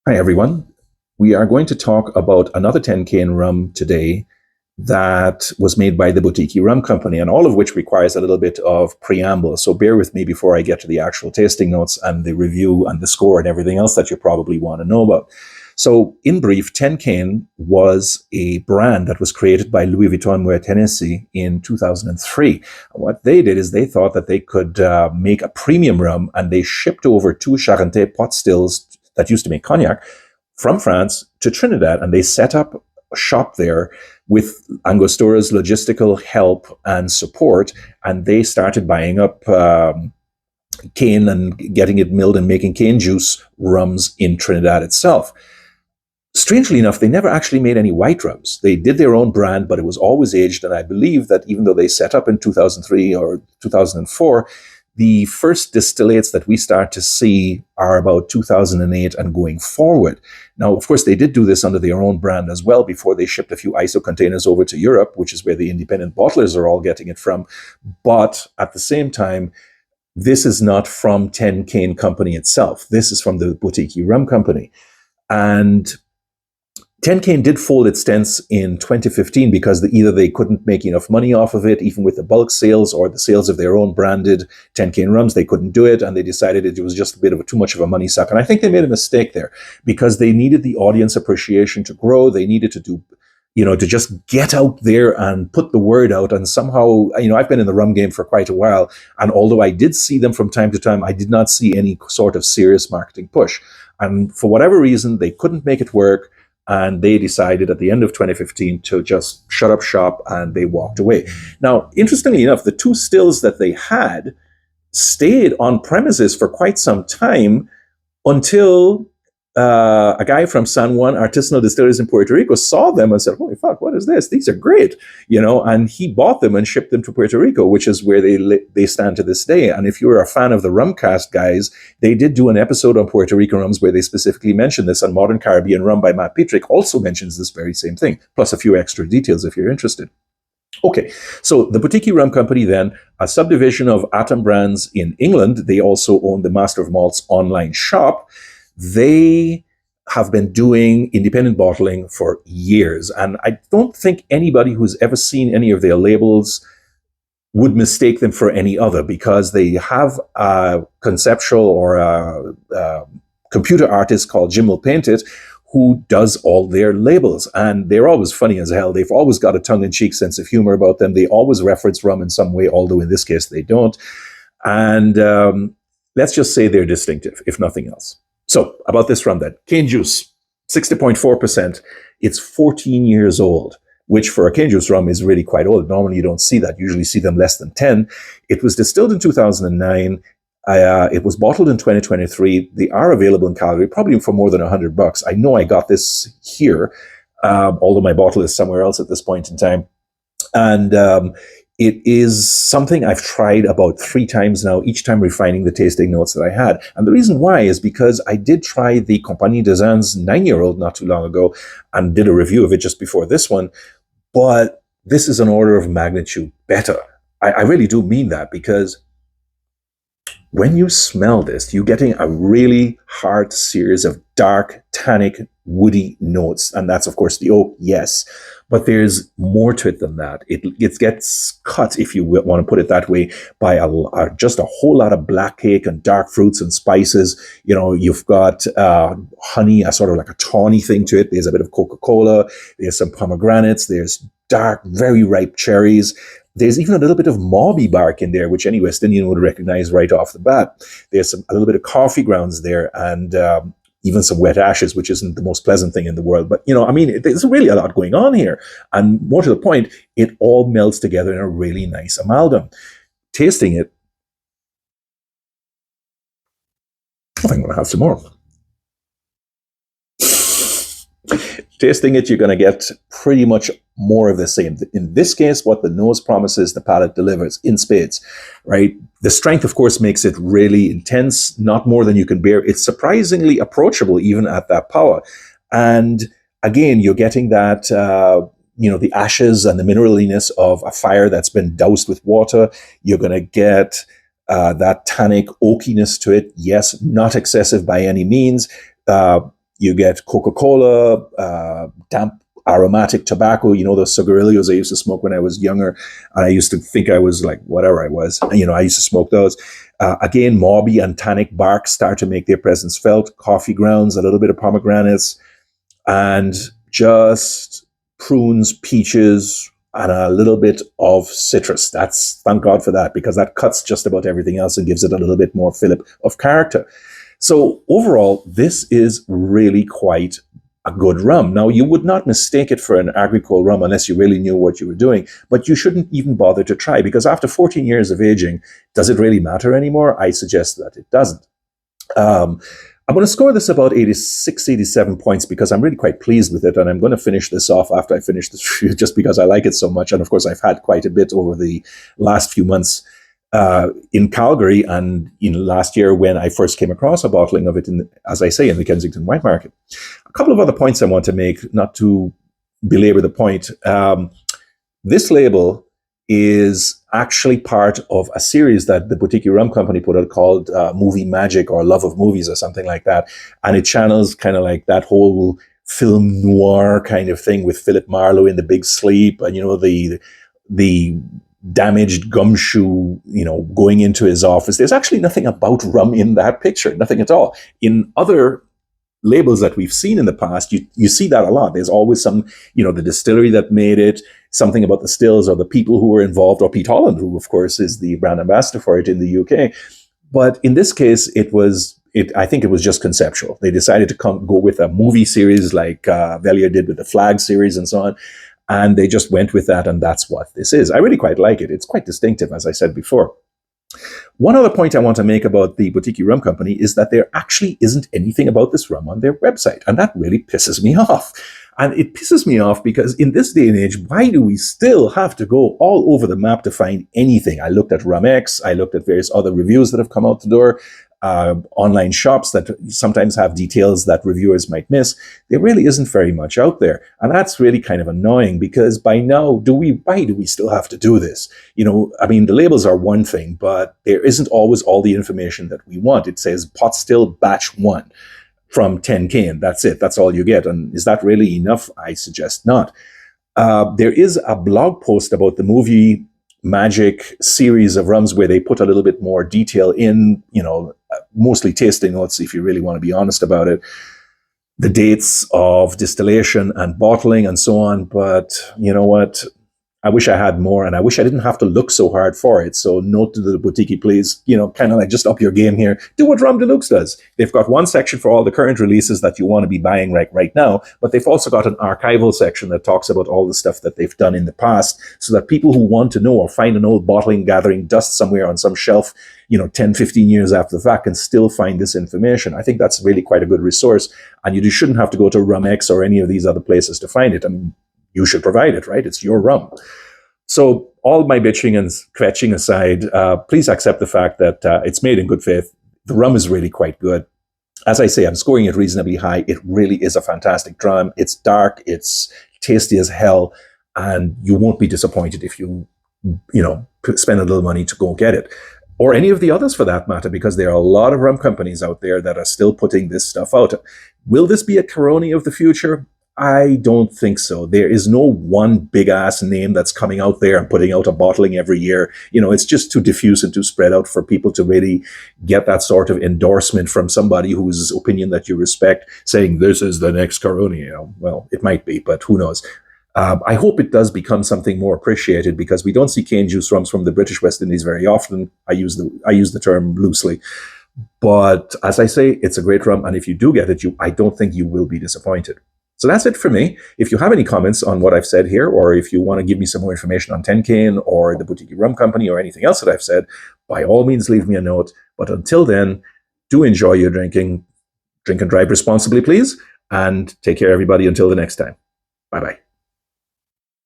Hi, everyone. We are going to talk about another 10 cane rum today that was made by the Boutique Rum Company, and all of which requires a little bit of preamble. So bear with me before I get to the actual tasting notes and the review and the score and everything else that you probably want to know about. So, in brief, 10 Cane was a brand that was created by Louis Vuitton and Moet Hennessy in 2003. And what they did is they thought that they could make a premium rum, and they shipped over two Charentais pot stills that used to make cognac from France to Trinidad, and they set up a shop there with Angostora's logistical help and support, and they started buying up cane and getting it milled and making cane juice rums in Trinidad itself. Strangely enough, they never actually made any white rums. They did their own brand, but it was always aged, and I believe that even though they set up in 2003 or 2004, the first distillates that we start to see are about 2008 and going forward. Now, of course, they did do this under their own brand as well before they shipped a few ISO containers over to Europe, which is where the independent bottlers are all getting it from. But at the same time, this is not from 10 Cane Company itself. This is from the Boutique Rum Company. And 10 Cane did fold its tents in 2015 because either they couldn't make enough money off of it, even with the bulk sales or the sales of their own branded 10 Cane rums, they couldn't do it, and they decided it was just a bit of too much of a money suck. And I think they made a mistake there because they needed the audience appreciation to grow. They needed to do, to just get out there and put the word out. And somehow, I've been in the rum game for quite a while, and although I did see them from time to time, I did not see any sort of serious marketing push. And for whatever reason, they couldn't make it work. And they decided at the end of 2015 to just shut up shop, and they walked away. Now, interestingly enough, the two stills that they had stayed on premises for quite some time until a guy from San Juan Artisanal Distilleries in Puerto Rico saw them and said, holy fuck, what is this? These are great, and he bought them and shipped them to Puerto Rico, which is where they stand to this day. And if you're a fan of the Rumcast guys, they did do an episode on Puerto Rican rums where they specifically mentioned this, and Modern Caribbean Rum by Matt Petrick also mentions this very same thing, plus a few extra details if you're interested. Okay, so the Boutique Rum Company then, a subdivision of Atom Brands in England, they also own the Master of Malt's online shop. They have been doing independent bottling for years, and I don't think anybody who's ever seen any of their labels would mistake them for any other, because they have a conceptual or a computer artist called Jim Will Paint It, who does all their labels, and they're always funny as hell. They've always got a tongue-in-cheek sense of humor about them. They always reference rum in some way, although in this case they don't. And let's just say they're distinctive, if nothing else. So, about this rum then. Cane juice, 60.4%. It's 14 years old, which for a cane juice rum is really quite old. Normally you don't see that. You usually see them less than 10. It was distilled in 2009. It was bottled in 2023. They are available in Calgary, probably for more than $100. I know I got this here, although my bottle is somewhere else at this point in time. And it is something I've tried about 3 times now, each time refining the tasting notes that I had. And the reason why is because I did try the Compagnie des Indes 9-year-old not too long ago and did a review of it just before this one. But this is an order of magnitude better. I really do mean that, because when you smell this, you're getting a really hard series of dark, tannic, woody notes. And that's, of course, the oak, yes. But there's more to it than that. It gets cut, if you want to put it that way, by just a whole lot of black cake and dark fruits and spices. You've got honey, a sort of like a tawny thing to it. There's a bit of Coca-Cola. There's some pomegranates. There's dark, very ripe cherries. There's even a little bit of mauby bark in there, which any West Indian would recognize right off the bat. There's a little bit of coffee grounds there, and even some wet ashes, which isn't the most pleasant thing in the world. But, there's really a lot going on here. And more to the point, it all melts together in a really nice amalgam. Tasting it, I think I'm going to have some more. Tasting it, you're going to get pretty much more of the same. In this case, what the nose promises, the palate delivers in spades, right? The strength, of course, makes it really intense, not more than you can bear. It's surprisingly approachable, even at that power. And again, you're getting that, the ashes and the mineraliness of a fire that's been doused with water. You're going to get that tannic oakiness to it. Yes, not excessive by any means. You get Coca-Cola, damp aromatic tobacco, those cigarillos I used to smoke when I was younger. And I used to think I was like whatever I was. I used to smoke those. Again, mauby and tannic barks start to make their presence felt. Coffee grounds, a little bit of pomegranates, and just prunes, peaches, and a little bit of citrus. Thank God for that, because that cuts just about everything else and gives it a little bit more fillip of character. So overall, this is really quite a good rum. Now, you would not mistake it for an agricole rum unless you really knew what you were doing, but you shouldn't even bother to try, because after 14 years of aging, does it really matter anymore? I suggest that it doesn't. I'm going to score this about 86, 87 points because I'm really quite pleased with it. And I'm going to finish this off after I finish this review just because I like it so much. And of course, I've had quite a bit over the last few months in Calgary and last year when I first came across a bottling of it, as I say, in the Kensington Wine Market. A couple of other points I want to make, not to belabor the point. This label is actually part of a series that the Boutique Rum Company put out called Movie Magic or Love of Movies or something like that. And it channels kind of like that whole film noir kind of thing with Philip Marlowe in The Big Sleep and, the damaged gumshoe, going into his office. There's actually nothing about rum in that picture, nothing at all. In other labels that we've seen in the past, you see that a lot. There's always some, the distillery that made it, something about the stills or the people who were involved, or Pete Holland, who of course is the brand ambassador for it in the UK. But in this case, I think it was just conceptual. They decided to go with a movie series like Velier did with the Flag series and so on. And they just went with that, and that's what this is. I really quite like it. It's quite distinctive, as I said before. One other point I want to make about the Boutique Rum Company is that there actually isn't anything about this rum on their website, and that really pisses me off. And it pisses me off because in this day and age, why do we still have to go all over the map to find anything? I looked at RumX, I looked at various other reviews that have come out the door, online shops that sometimes have details that reviewers might miss. There really isn't very much out there. And that's really kind of annoying because by now, why do we still have to do this? The labels are one thing, but there isn't always all the information that we want. It says pot still batch 1 from Ten Cane. That's it. That's all you get. And is that really enough? I suggest not. There is a blog post about the Movie Magic series of rums where they put a little bit more detail in, mostly tasting notes, if you really want to be honest about it, the dates of distillation and bottling and so on. But you know what? I wish I had more, and I wish I didn't have to look so hard for it. So note to the boutique, please, kind of like just up your game here. Do what Rum Deluxe does. They've got one section for all the current releases that you want to be buying right now, but they've also got an archival section that talks about all the stuff that they've done in the past so that people who want to know or find an old bottling gathering dust somewhere on some shelf, 10, 15 years after the fact can still find this information. I think that's really quite a good resource, and you shouldn't have to go to RumX or any of these other places to find it. I mean, you should provide it, right? It's your rum. So all my bitching and kvetching aside, please accept the fact that it's made in good faith. The rum is really quite good. As I say, I'm scoring it reasonably high. It really is a fantastic dram. It's dark, it's tasty as hell, and you won't be disappointed if you spend a little money to go get it. Or any of the others for that matter, because there are a lot of rum companies out there that are still putting this stuff out. Will this be a Caroni of the future? I don't think so. There is no one big ass name that's coming out there and putting out a bottling every year. It's just too diffuse and too spread out for people to really get that sort of endorsement from somebody whose opinion that you respect saying this is the next Caroni. Well, it might be, but who knows? I hope it does become something more appreciated because we don't see cane juice rums from the British West Indies very often. I use the term loosely. But as I say, it's a great rum. And if you do get it, I don't think you will be disappointed. So that's it for me. If you have any comments on what I've said here, or if you want to give me some more information on Ten Cane or the Boutique Rum Company or anything else that I've said, by all means, leave me a note. But until then, do enjoy your drinking. Drink and drive responsibly, please. And take care, everybody, until the next time. Bye-bye.